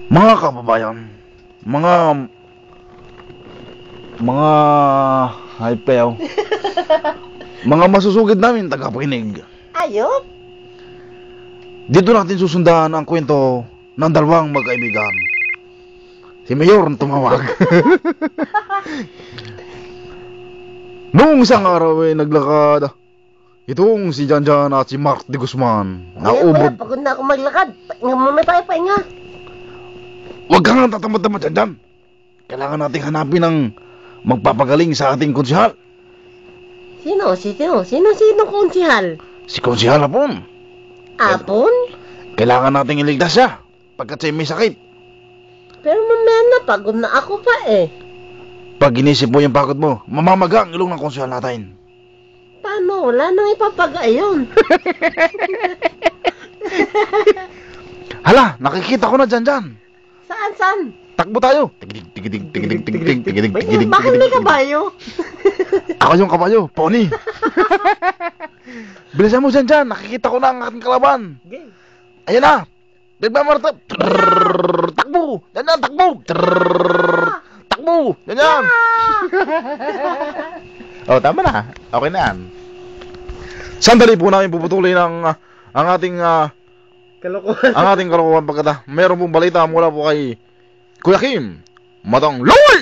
Mga kababayan, mga haipayaw, mga masusugid namin tagapakinig. Ayop? Dito natin susundan ang kwento ng dalawang magkaibigan. Si Mayor ang tumawag. Noong isang araw ay naglakad itong si Janjan at si Mark de Guzman. Naubod. Pagod na ako maglakad. Pahinga muna tayo, pahinga. Huwag ka nga tatamad-tamad, Janjan. Kailangan nating hanapin ang magpapagaling sa ating konsihal. Sino konsihal? Si konsihal Apon. Apon? Kailangan nating iligtas siya pagkat siya may sakit. Pero mamaya na, pagod na ako pa eh. Pag inisip mo yung pagod mo, mamamaga ang ilong ng konsihal natin. Paano? Wala nang ipapaga yun. Hala, nakikita ko na Janjan. Saan? Takbo tayo. Tigidig. Bakit may kabayo? Ako yung kabayo, pony. Bilisan mo Janjan, nakikita ko na ang aking kalaban. Ayan na. Nagmamartap. Takbo. Janjan, takbo. Takbo. Janjan. Oh, tama na. Okay na yan. Sandali po namin puputulin ang ating Kalokohan. ang ating kalokohan pagkata. Meron pong balita mula po kay Kuya Kim. Madang Loy!